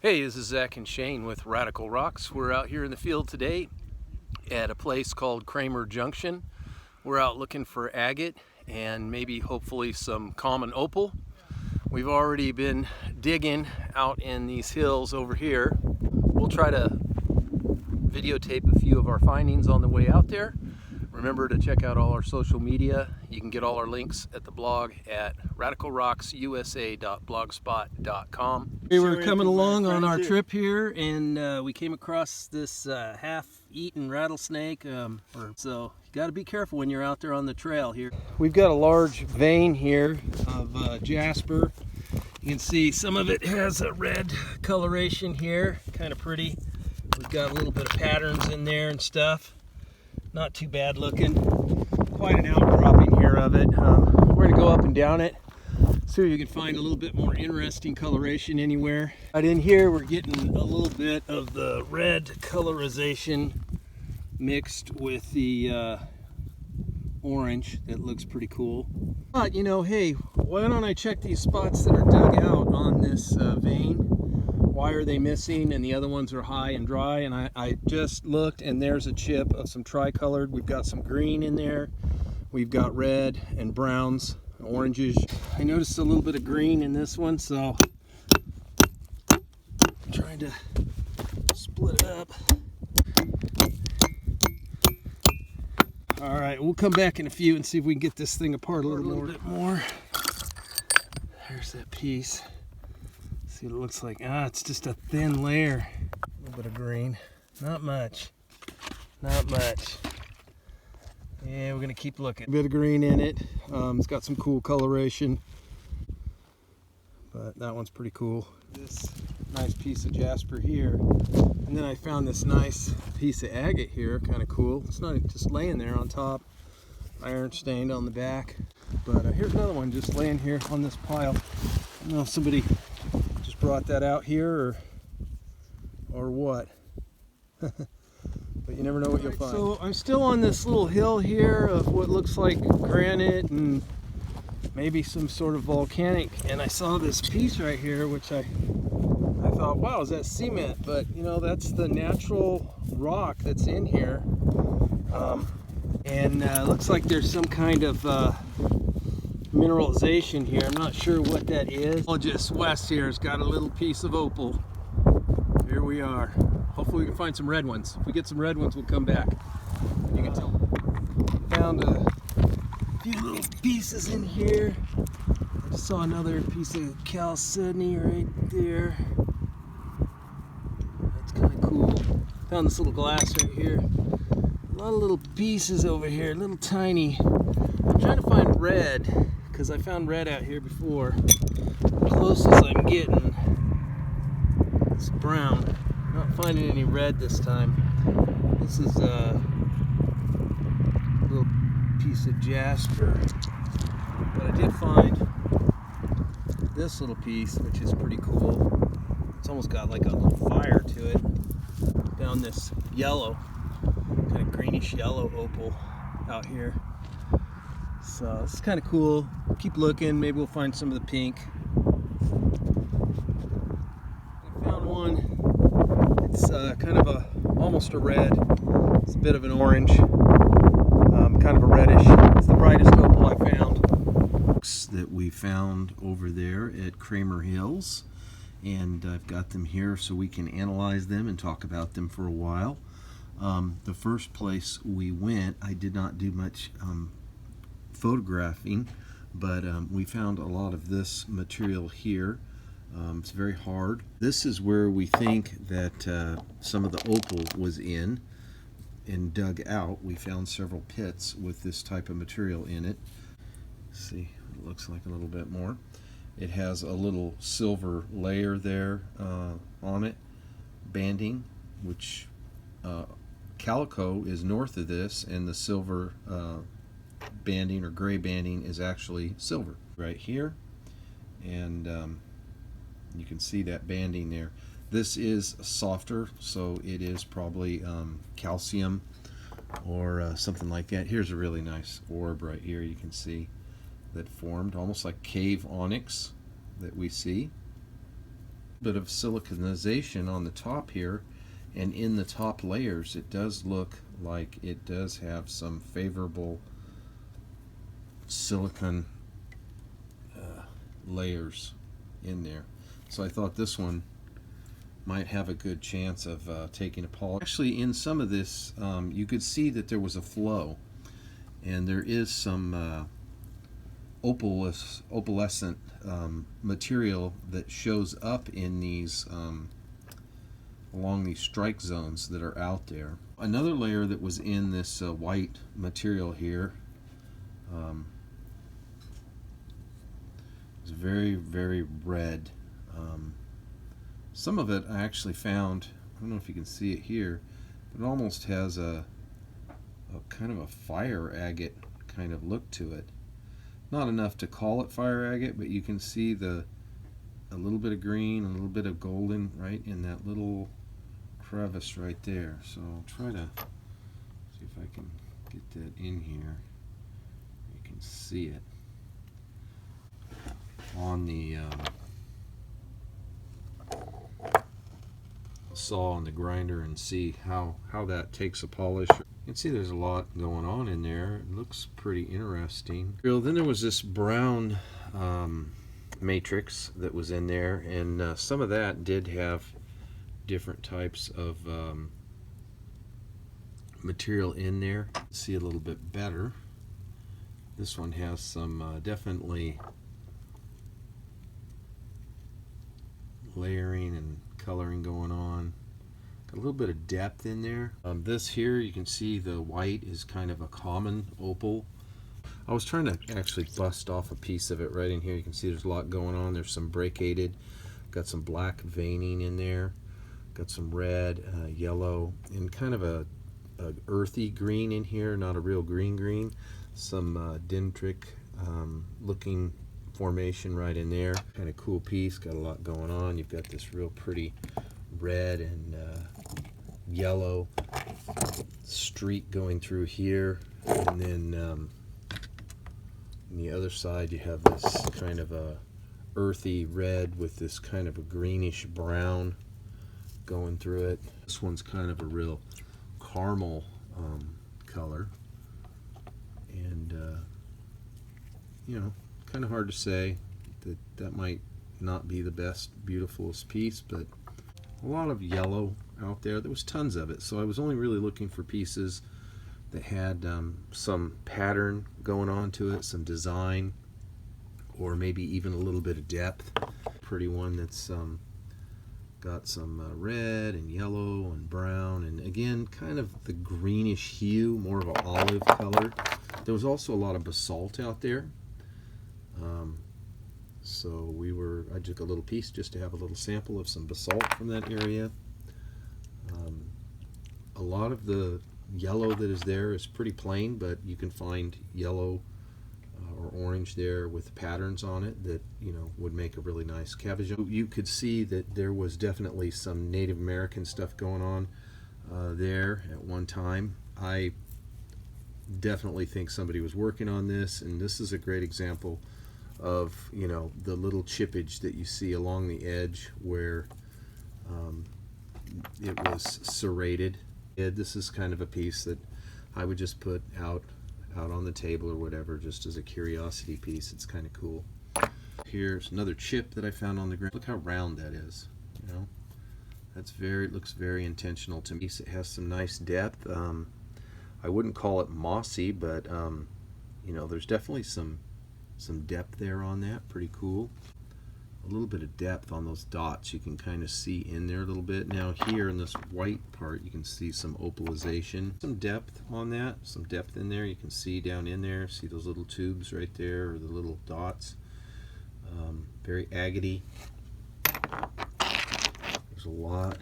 Hey, this is Zach and Shane with Radical Rocks. We're out here in the field today at a place called Kramer Junction. We're out looking for agate and maybe hopefully some common opal. We've already been digging out in these hills over here. We'll try to videotape a few of our findings on the way out there. Remember to check out all our social media. You can get all our links at the blog at radicalrocksusa.blogspot.com. We were coming along on our trip here and we came across this half-eaten rattlesnake. So you got to be careful when you're out there on the trail here. We've got a large vein here of jasper. You can see some of it has a red coloration here, kind of pretty. We've got a little bit of patterns in there and stuff. Not too bad looking. Quite an outcropping here of it. We're going to go up and down it, see if you can find a little bit more interesting coloration anywhere. Right in here we're getting a little bit of the red colorization mixed with the orange. That looks pretty cool. But you know, hey, why don't I check these spots that are dug out on this vein? Why are they missing and the other ones are high and dry? And I just looked and there's a chip of some tricolored. We've got some green in there. We've got red and browns, oranges. I noticed a little bit of green in this one, so I'm trying to split it up. All right, we'll come back in a few and see if we can get this thing apart a little bit more. There's that piece. See what it looks like. It's just a thin layer. A little bit of green. Not much. Not much. Yeah, we're gonna keep looking. A bit of green in it. It's got some cool coloration. But that one's pretty cool. This nice piece of jasper here. And then I found this nice piece of agate here. Kind of cool. It's not just laying there on top. Iron stained on the back. But here's another one just laying here on this pile. I don't know if somebody brought that out here or what. But you never know what you'll find. So I'm still on this little hill here of what looks like granite and maybe some sort of volcanic, and I saw this piece right here which I thought, wow, is that cement? But you know, that's the natural rock that's in here. And looks like there's some kind of mineralization here. I'm not sure what that is. Just west here has got a little piece of opal. Here we are. Hopefully we can find some red ones. If we get some red ones, we'll come back. You can tell. Found a few little pieces in here. I just saw another piece of calcite right there. That's kind of cool. Found this little glass right here. A lot of little pieces over here, little tiny. I'm trying to find red, because I found red out here before. The closest I'm getting is brown. Not finding any red this time. This is a little piece of jasper. But I did find this little piece, which is pretty cool. It's almost got like a little fire to it. Found this yellow, kind of greenish yellow opal out here. So it's kind of cool. Keep looking, maybe we'll find some of the pink. I found one. It's kind of almost a red. It's a bit of an orange, kind of a reddish. It's the brightest opal I found. That we found over there at Kramer Hills, and I've got them here so we can analyze them and talk about them for a while. The first place we went, I did not do much photographing, but we found a lot of this material here. It's very hard. This is where we think that some of the opal was in and dug out. We found several pits with this type of material in it. Let's see, it looks like a little bit more. It has a little silver layer there on it, banding, which calico is north of this, and the silver banding or gray banding is actually silver right here, and you can see that banding there. This is softer, so it is probably calcium or something like that. Here's a really nice orb right here you can see that formed, almost like cave onyx that we see. Bit of siliconization on the top here, and in the top layers it does look like it does have some favorable silicon layers in there. So I thought this one might have a good chance of taking a polish. Actually, in some of this, you could see that there was a flow, and there is some opalescent material that shows up in these along these strike zones that are out there. Another layer that was in this white material here is very, very red. Some of it I actually found, I don't know if you can see it here, but it almost has a kind of a fire agate kind of look to it. Not enough to call it fire agate, but you can see a little bit of green, a little bit of golden right in that little crevice right there. So I'll try to see if I can get that in here. You can see it on the saw and the grinder and see how that takes a polish. You can see there's a lot going on in there. It looks pretty interesting. Then there was this brown matrix that was in there, and some of that did have different types of material in there. See a little bit better. This one has some definitely layering and coloring going on. Got a little bit of depth in there. This here, you can see the white is kind of a common opal. I was trying to actually bust off a piece of it right in here. You can see there's a lot going on. There's some brachiated, got some black veining in there, got some red, yellow, and kind of a earthy green in here, not a real green. Some dendritic looking formation right in there. Kind of cool piece, got a lot going on. You've got this real pretty red and yellow streak going through here, and then on the other side you have this kind of a earthy red with this kind of a greenish brown going through it. This one's kind of a real caramel color, and you know, kind of hard to say. That might not be the best, beautifulest piece, but a lot of yellow out there. There was tons of it, so I was only really looking for pieces that had some pattern going on to it, some design, or maybe even a little bit of depth. Pretty one that's got some red and yellow and brown, and again kind of the greenish hue, more of an olive color. There was also a lot of basalt out there, so I took a little piece just to have a little sample of some basalt from that area. A lot of the yellow that is there is pretty plain, but you can find yellow or orange there with patterns on it that, you know, would make a really nice cabochon. You could see that there was definitely some Native American stuff going on there at one time. I definitely think somebody was working on this, and this is a great example of, you know, the little chippage that you see along the edge where it was serrated. This is kind of a piece that I would just put out on the table or whatever, just as a curiosity piece. It's kind of cool. Here's another chip that I found on the ground. Look how round that is. You know, it looks very intentional to me. It has some nice depth. I wouldn't call it mossy, but you know, there's definitely some depth there on that. Pretty cool. A little bit of depth on those dots. You can kind of see in there a little bit. Now here in this white part, you can see some opalization. Some depth on that, some depth in there. You can see down in there, see those little tubes right there, or the little dots. Very agate-y. There's a lot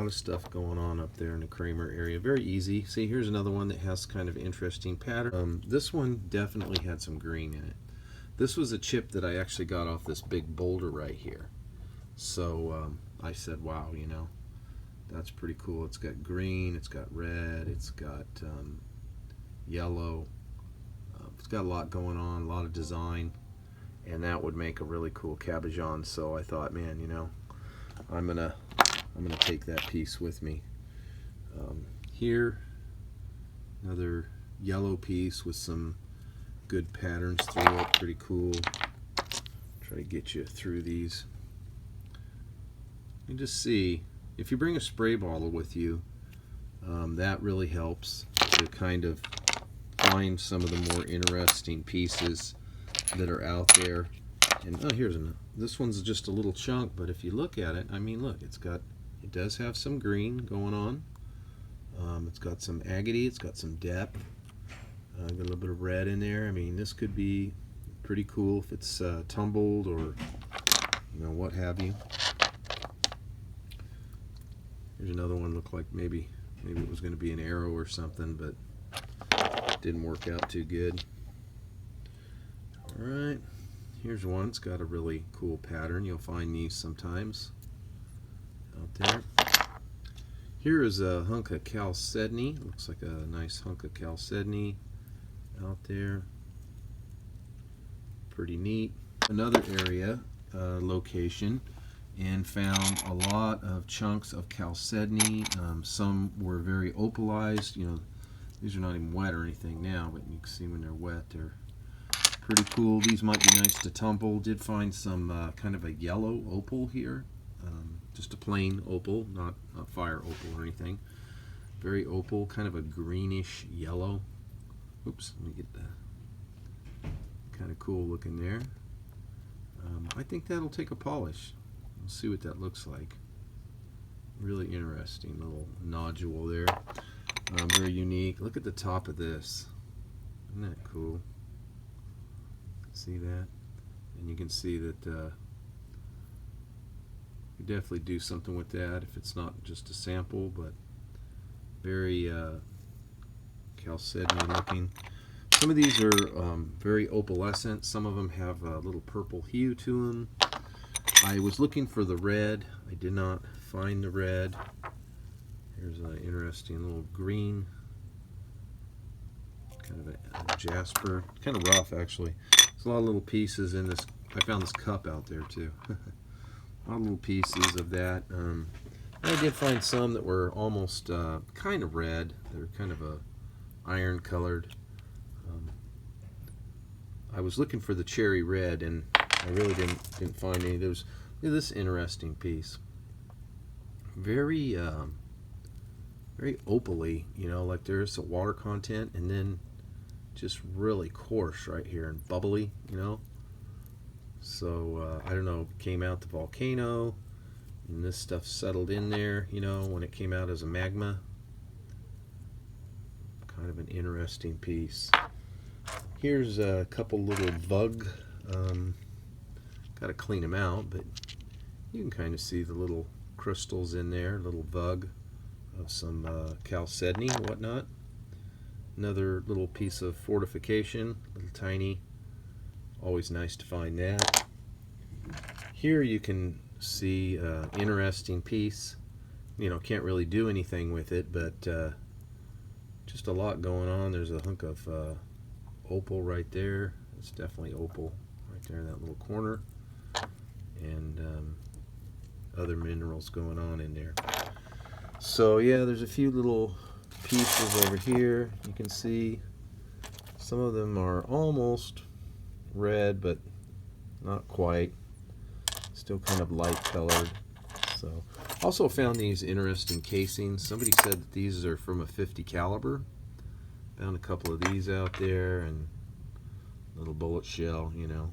of stuff going on up there in the Kramer area. Very easy. See, here's another one that has kind of interesting pattern. This one definitely had some green in it. This was a chip that I actually got off this big boulder right here. So I said, wow, you know, that's pretty cool. It's got green, it's got red, it's got yellow. It's got a lot going on, a lot of design, and that would make a really cool cabochon. So I thought, man, you know, I'm gonna take that piece with me. Here, another yellow piece with some good patterns through it. Pretty cool. Try to get you through these. You just see, if you bring a spray bottle with you, that really helps to kind of find some of the more interesting pieces that are out there. And oh, here's another. This one's just a little chunk, but if you look at it, I mean, look, it does have some green going on. It's got some agate, it's got some depth, got a little bit of red in there. I mean, this could be pretty cool if it's tumbled or, you know, what have you. Here's another one. Looked like maybe it was going to be an arrow or something, but it didn't work out too good. All right, here's one. It's got a really cool pattern. You'll find these sometimes out there. Here is a hunk of chalcedony. Looks like a nice hunk of chalcedony out there. Pretty neat. Another area, location, and found a lot of chunks of chalcedony. Some were very opalized. You know, these are not even wet or anything now, but you can see when they're wet, they're pretty cool. These might be nice to tumble. Did find some kind of a yellow opal here. Just a plain opal, not fire opal or anything. Very opal, kind of a greenish yellow. Oops, let me get the kind of cool looking there. I think that'll take a polish. We'll see what that looks like. Really interesting little nodule there. Very unique. Look at the top of this. Isn't that cool? See that? And you can see that you definitely do something with that if it's not just a sample, but very chalcedony looking. Some of these are very opalescent. Some of them have a little purple hue to them. I was looking for the red. I did not find the red. Here's an interesting little green, kind of a jasper. Kind of rough, actually. There's a lot of little pieces in this. I found this cup out there too. A lot of little pieces of that. I did find some that were almost kind of red. They're kind of a iron colored. I was looking for the cherry red, and I really didn't find any. There's this interesting piece. Very very opally, you know, like there's a water content, and then just really coarse right here and bubbly, you know. So I don't know, it came out the volcano, and this stuff settled in there, you know, when it came out as a magma. Kind of an interesting piece. Here's a couple little vug. Got to clean them out, but you can kind of see the little crystals in there, little vug of some chalcedony and whatnot. Another little piece of fortification, little tiny. Always nice to find that. Here you can see interesting piece. You know, can't really do anything with it, but just a lot going on. There's a hunk of opal right there. It's definitely opal right there in that little corner, and other minerals going on in there. So yeah, there's a few little pieces over here. You can see some of them are almost red, but not quite. Still kind of light colored. So also found these interesting casings. Somebody said that these are from a 50 caliber. Found a couple of these out there, and little bullet shell, you know.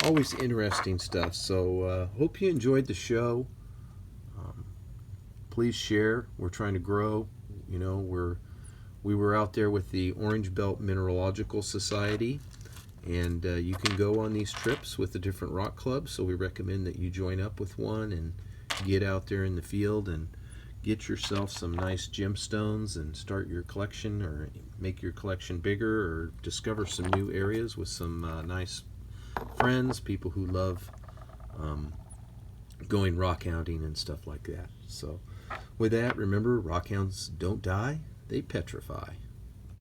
Always interesting stuff. So hope you enjoyed the show. Please share. We're trying to grow. You know, we were out there with the Orange Belt Mineralogical Society, and you can go on these trips with the different rock clubs. So we recommend that you join up with one and get out there in the field and get yourself some nice gemstones and start your collection, or make your collection bigger, or discover some new areas with some nice friends, people who love going rockhounding and stuff like that. So with that, remember, rockhounds don't die, they petrify.